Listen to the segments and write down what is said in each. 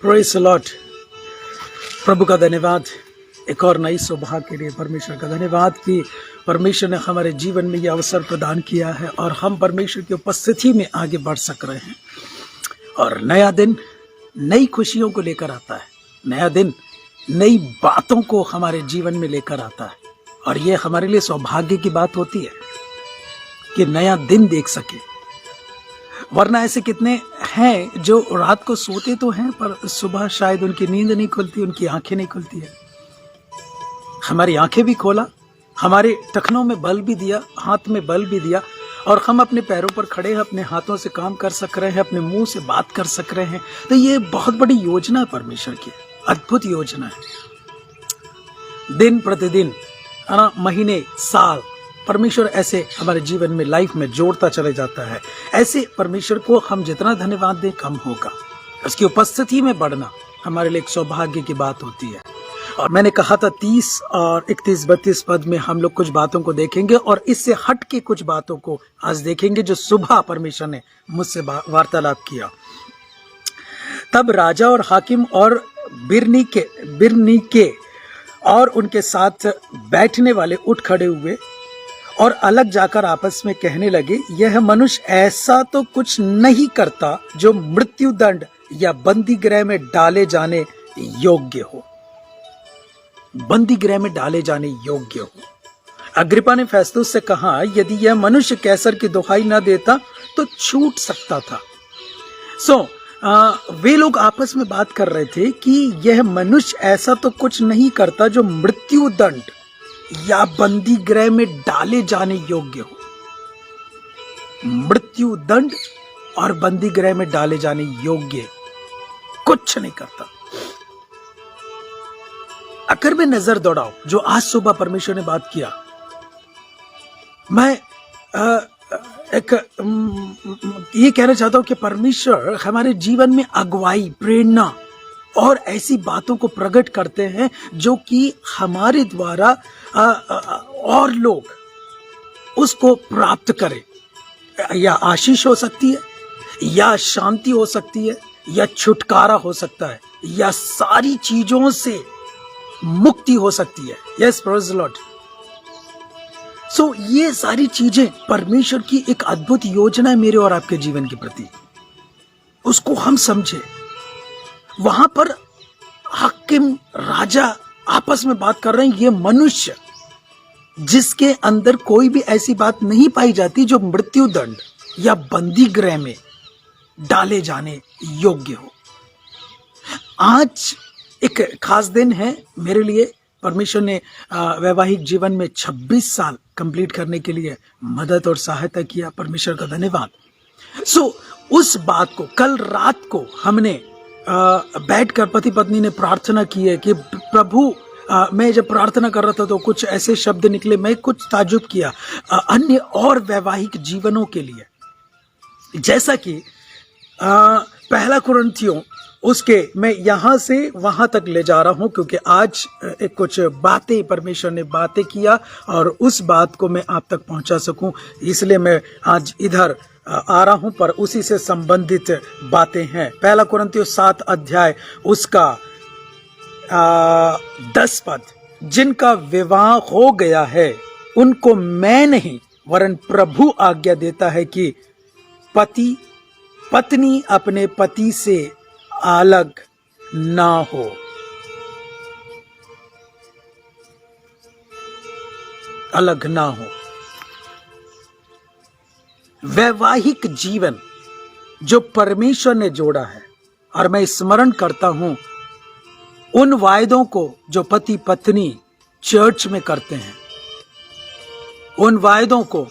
Praise the Lord. प्रभु का धन्यवाद एक और नई सुबह के लिए। परमेश्वर का धन्यवाद कि परमेश्वर ने हमारे जीवन में यह अवसर प्रदान किया है और हम परमेश्वर की उपस्थिति में आगे बढ़ सक रहे हैं। और नया दिन नई खुशियों को लेकर आता है, नया दिन नई बातों को हमारे जीवन में लेकर आता है। और ये हमारे लिए सौभाग्य की बात होती है कि नया दिन देख सके। वरना ऐसे कितने हैं जो रात को सोते तो हैं पर सुबह शायद उनकी नींद नहीं खुलती, उनकी आंखें नहीं खुलती है। हमारी आंखें भी खोला, हमारे टखनों में बल भी दिया, हाथ में बल भी दिया और हम अपने पैरों पर खड़े हैं, अपने हाथों से काम कर सक रहे हैं, अपने मुंह से बात कर सक रहे हैं। तो ये बहुत बड़ी योजना है परमेश्वर की, अद्भुत योजना है। दिन प्रतिदिन, महीने, साल, परमेश्वर ऐसे हमारे जीवन में, लाइफ में जोड़ता चले जाता है। ऐसे परमेश्वर को हम जितना धन्यवाद दें कम होगा। उसकी उपस्थिति में बढ़ना हमारे लिए एक सौभाग्य की बात होती है। और मैंने कहा था 30 और 31-32 पद में हम लोग कुछ बातों को देखेंगे और इससे हट के कुछ बातों को आज देखेंगे जो सुबह परमेश्वर ने मुझसे वार्तालाप किया। तब राजा और हाकिम और बिरनीके और उनके साथ बैठने वाले उठ खड़े हुए और अलग जाकर आपस में कहने लगे, यह मनुष्य ऐसा तो कुछ नहीं करता जो मृत्यु दंड या बंदी गृह में डाले जाने योग्य हो। बंदी गृह में डाले जाने योग्य हो। अग्रिप्पा ने फेस्तुस से कहा, यदि यह मनुष्य कैसर की दुहाई न देता तो छूट सकता था। वे लोग आपस में बात कर रहे थे कि यह मनुष्य ऐसा तो कुछ नहीं करता जो मृत्यु दंड या बंदी गृह में डाले जाने योग्य हो। मृत्यु दंड और बंदी गृह में डाले जाने योग्य कुछ नहीं करता। अगर मैं नजर दौड़ाऊं जो आज सुबह परमेश्वर ने बात किया, मैं ये कहना चाहता हूं कि परमेश्वर हमारे जीवन में अगुवाई, प्रेरणा और ऐसी बातों को प्रकट करते हैं जो कि हमारे द्वारा और लोग उसको प्राप्त करें। या आशीष हो सकती है, या शांति हो सकती है, या छुटकारा हो सकता है, या सारी चीजों से मुक्ति हो सकती है। Yes, praise the Lord. ये सारी चीजें परमेश्वर की एक अद्भुत योजना है मेरे और आपके जीवन के प्रति। उसको हम समझे। वहां पर हाकिम, राजा आपस में बात कर रहे हैं। ये मनुष्य जिसके अंदर कोई भी ऐसी बात नहीं पाई जाती जो मृत्यु दंड या बंदी गृह में डाले जाने योग्य हो। आज एक खास दिन है मेरे लिए। परमेश्वर ने वैवाहिक जीवन में 26 साल कंप्लीट करने के लिए मदद और सहायता किया। परमेश्वर का धन्यवाद। उस बात को कल रात को हमने बैठकर पति पत्नी ने प्रार्थना की है कि प्रभु, मैं जब प्रार्थना कर रहा था तो कुछ ऐसे शब्द निकले, मैं कुछ ताजुब किया अन्य और वैवाहिक जीवनों के लिए। जैसा कि पहला कुरिन्थियों, उसके मैं यहां से वहां तक ले जा रहा हूं क्योंकि आज एक कुछ बातें परमेश्वर ने बातें किया और उस बात को मैं आप तक पहुंचा सकूं, इसलिए मैं आज इधर आ रहा हूं। पर उसी से संबंधित बातें हैं। पहला कुरिन्थियों 7 अध्याय उसका 10 पद, जिनका विवाह हो गया है उनको मैं नहीं वरन प्रभु आज्ञा देता है कि पत्नी अपने पति से अलग ना हो। अलग ना हो। वैवाहिक जीवन जो परमेश्वर ने जोड़ा है, और मैं स्मरण करता हूं उन वायदों को जो पति पत्नी चर्च में करते हैं, उन वायदों को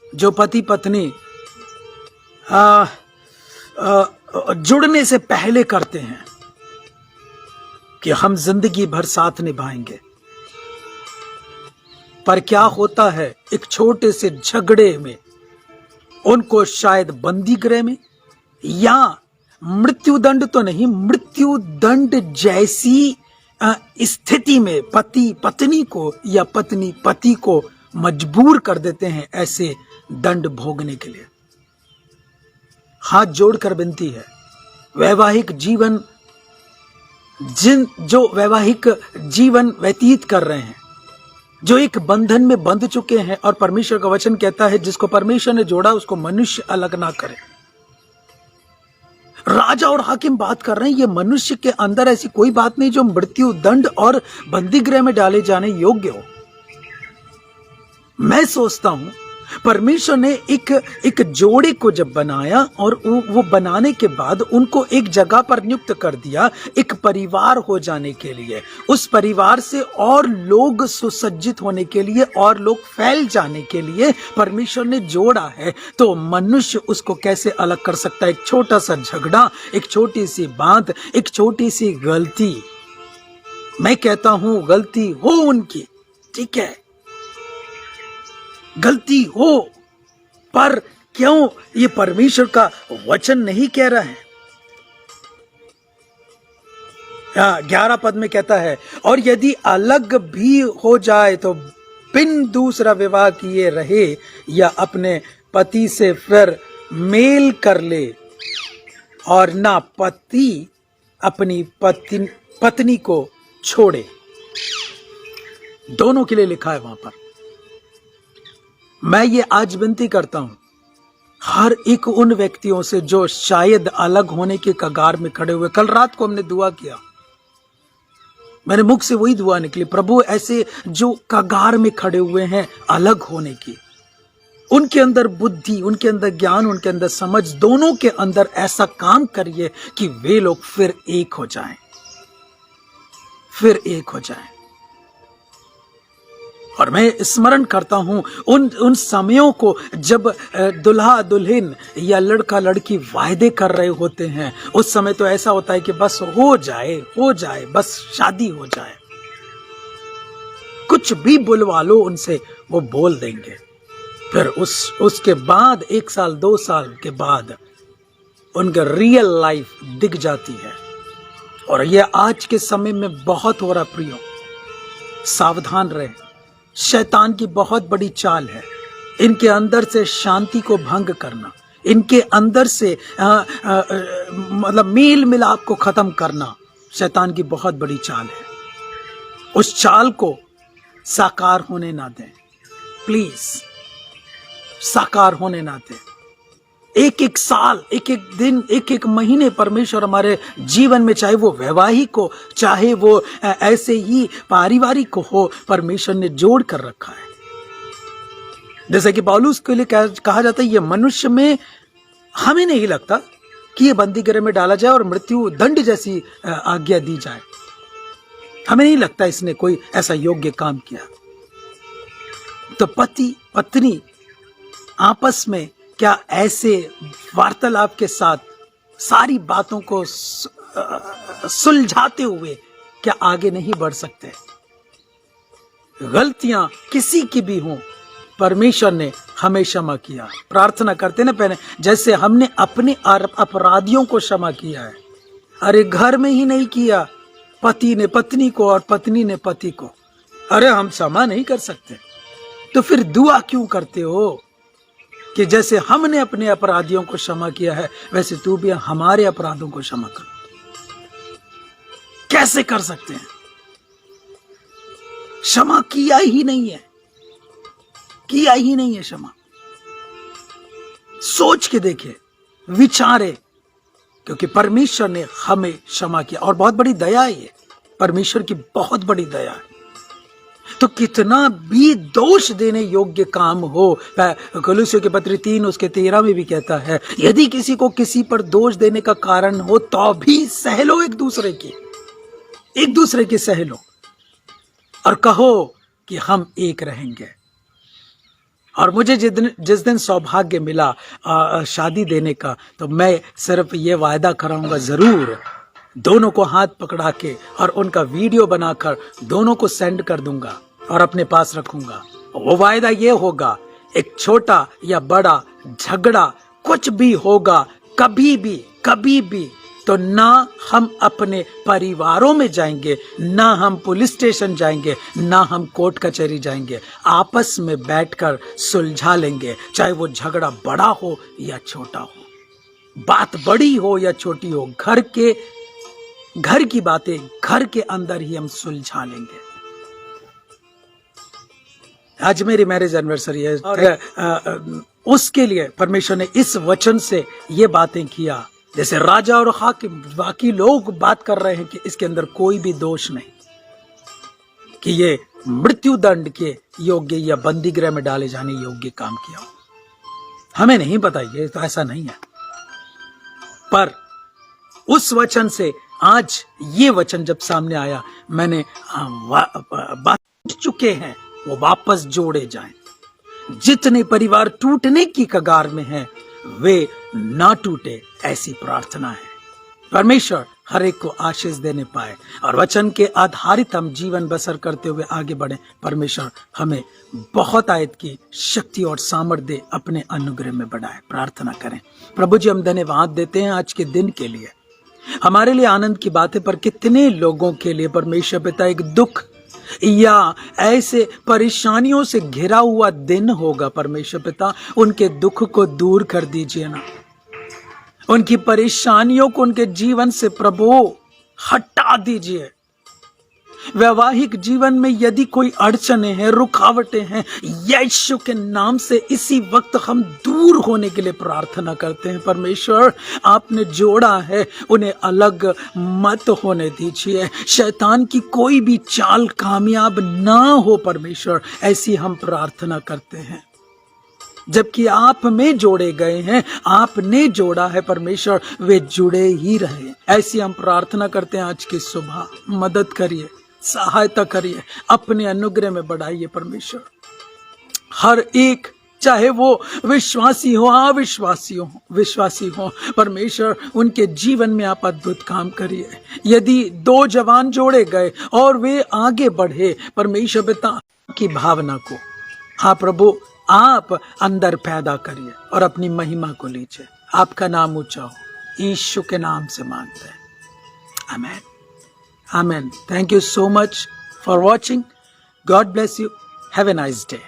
जो पति पत्नी जुड़ने से पहले करते हैं कि हम जिंदगी भर साथ निभाएंगे। पर क्या होता है, एक छोटे से झगड़े में उनको शायद बंदी गृह में या मृत्यु दंड तो नहीं, मृत्यु दंड जैसी स्थिति में पति पत्नी को या पत्नी पति को मजबूर कर देते हैं ऐसे दंड भोगने के लिए। हाथ जोड़कर विनती है, वैवाहिक जीवन जो वैवाहिक जीवन व्यतीत कर रहे हैं, जो एक बंधन में बंध चुके हैं, और परमेश्वर का वचन कहता है जिसको परमेश्वर ने जोड़ा उसको मनुष्य अलग ना करे। राजा और हाकिम बात कर रहे हैं, ये मनुष्य के अंदर ऐसी कोई बात नहीं जो मृत्यु दंड और बंदीगृह में डाले जाने योग्य हो। मैं सोचता हूं परमेश्वर ने एक जोड़े को जब बनाया और वो बनाने के बाद उनको एक जगह पर नियुक्त कर दिया, एक परिवार हो जाने के लिए, उस परिवार से और लोग सुसज्जित होने के लिए और लोग फैल जाने के लिए परमेश्वर ने जोड़ा है। तो मनुष्य उसको कैसे अलग कर सकता है? एक छोटा सा झगड़ा, एक छोटी सी बात, एक छोटी सी गलती, मैं कहता हूं गलती हो उनकी, ठीक है, गलती हो, पर क्यों ये परमेश्वर का वचन नहीं कह रहा है? 11 पद में कहता है, और यदि अलग भी हो जाए तो बिन दूसरा विवाह किए रहे या अपने पति से फिर मेल कर ले, और ना पति अपनी पत्नी को छोड़े। दोनों के लिए लिखा है वहां पर। मैं ये आज विनती करता हूं हर एक उन व्यक्तियों से जो शायद अलग होने के कगार में खड़े हुए। कल रात को हमने दुआ किया, मेरे मुख से वही दुआ निकली, प्रभु ऐसे जो कगार में खड़े हुए हैं अलग होने की, उनके अंदर बुद्धि, उनके अंदर ज्ञान, उनके अंदर समझ, दोनों के अंदर ऐसा काम करिए कि वे लोग फिर एक हो जाएं, फिर एक हो जाएं। और मैं स्मरण करता हूं उन समयों को जब दुल्हा दुल्हन या लड़का लड़की वायदे कर रहे होते हैं। उस समय तो ऐसा होता है कि बस हो जाए, बस शादी हो जाए, कुछ भी बुलवा लो उनसे, वो बोल देंगे। फिर उसके बाद 1 साल 2 साल के बाद उनका रियल लाइफ दिख जाती है। और यह आज के समय में बहुत हो रहा। प्रियो, सावधान रहे, शैतान की बहुत बड़ी चाल है इनके अंदर से शांति को भंग करना, इनके अंदर से मतलब मेल मिलाप को खत्म करना शैतान की बहुत बड़ी चाल है। उस चाल को साकार होने ना दें, प्लीज साकार होने ना दें। एक एक साल, एक एक दिन, एक एक महीने परमेश्वर हमारे जीवन में, चाहे वो वैवाहिक हो, चाहे वो ऐसे ही पारिवारिक हो, परमेश्वर ने जोड़ कर रखा है। जैसे कि पौलुस के लिए कहा जाता है, ये मनुष्य में हमें नहीं लगता कि ये बंदीगृह में डाला जाए और मृत्यु दंड जैसी आज्ञा दी जाए। हमें नहीं लगता इसने कोई ऐसा योग्य काम किया। तो पति पत्नी आपस में क्या ऐसे वार्तालाप के साथ सारी बातों को सुलझाते हुए क्या आगे नहीं बढ़ सकते? गलतियां किसी की भी हों, परमेश्वर ने हमें क्षमा किया। प्रार्थना करते ना पहले, जैसे हमने अपने अपराधियों को क्षमा किया है। अरे घर में ही नहीं किया, पति ने पत्नी को और पत्नी ने पति को। अरे हम क्षमा नहीं कर सकते तो फिर दुआ क्यों करते हो कि जैसे हमने अपने अपराधियों को क्षमा किया है वैसे तू भी हमारे अपराधों को क्षमा कर? कैसे कर सकते हैं? क्षमा किया ही नहीं है, किया ही नहीं है क्षमा। सोच के देखे, विचारे, क्योंकि परमेश्वर ने हमें क्षमा किया और बहुत बड़ी दया है ये, परमेश्वर की बहुत बड़ी दया है। तो कितना भी दोष देने योग्य काम हो, कोलोसियों के पत्र 3 उसके 13 में भी कहता है, यदि किसी को किसी पर दोष देने का कारण हो तो भी सह लो, एक दूसरे की सह लो और कहो कि हम एक रहेंगे। और मुझे जिस दिन सौभाग्य मिला शादी देने का, तो मैं सिर्फ ये वायदा कराऊंगा, जरूर दोनों को हाथ पकड़ा के और उनका वीडियो बनाकर दोनों को सेंड कर दूंगा और अपने पास रखूंगा। वो वायदा ये होगा, एक छोटा या बड़ा झगड़ा कुछ भी होगा, कभी भी तो ना हम अपने परिवारों में जाएंगे, ना हम पुलिस स्टेशन जाएंगे, ना हम कोर्ट कचहरी जाएंगे, आपस में बैठकर सुलझा लेंगे। चाहे वो झगड़ा बड़ा हो या छोटा हो, बात बड़ी हो या छोटी हो, घर के घर की बातें घर के अंदर ही हम सुलझा लेंगे। आज मेरी मैरिज एनिवर्सरी है और उसके लिए परमेश्वर ने इस वचन से ये बातें किया। जैसे राजा और हाकिम बाकी लोग बात कर रहे हैं कि इसके अंदर कोई भी दोष नहीं, कि ये मृत्यु दंड के योग्य या बंदी गृह में डाले जाने योग्य काम किया। हमें नहीं पता, ये तो ऐसा नहीं है, पर उस वचन से आज ये वचन जब सामने आया, मैंने बात चुके हैं वो वापस जोड़े जाएं। जितने परिवार टूटने की कगार में हैं वे ना टूटे, ऐसी प्रार्थना है। परमेश्वर हर एक को आशीष देने पाए और वचन के आधारित हम जीवन बसर करते हुए आगे बढ़े। परमेश्वर हमें बहुत आयत की शक्ति और सामर्थ्य दे, अपने अनुग्रह में बढ़ाए। प्रार्थना करें। प्रभु जी, हम धन्यवाद देते हैं आज के दिन के लिए, हमारे लिए आनंद की बातें, पर कितने लोगों के लिए परमेश्वर पिता एक दुख या ऐसे परेशानियों से घिरा हुआ दिन होगा। परमेश्वर पिता, उनके दुख को दूर कर दीजिए ना, उनकी परेशानियों को उनके जीवन से प्रभु हटा दीजिए। वैवाहिक जीवन में यदि कोई अड़चने हैं, रुकावटें हैं, यीशु के नाम से इसी वक्त हम दूर होने के लिए प्रार्थना करते हैं। परमेश्वर, आपने जोड़ा है, उन्हें अलग मत होने दीजिए। शैतान की कोई भी चाल कामयाब ना हो परमेश्वर, ऐसी हम प्रार्थना करते हैं। जबकि आप में जोड़े गए हैं, आपने जोड़ा है परमेश्वर, वे जुड़े ही रहे। ऐसी हम प्रार्थना करते हैं। आज की सुबह मदद करिए, सहायता करिए, अपने अनुग्रह में बढ़ाइए परमेश्वर। हर एक, चाहे वो विश्वासी हो विश्वासी हो परमेश्वर, उनके जीवन में आप अद्भुत काम करिए। यदि दो जवान जोड़े गए और वे आगे बढ़े परमेश्वर पिता की भावना को, हाँ प्रभु, आप अंदर पैदा करिए और अपनी महिमा को लीजिए। आपका नाम ऊंचा हो, यीशु के नाम से मांगते हैं, आमीन, आमीन। Thank you so much for watching. God bless you. Have a nice day.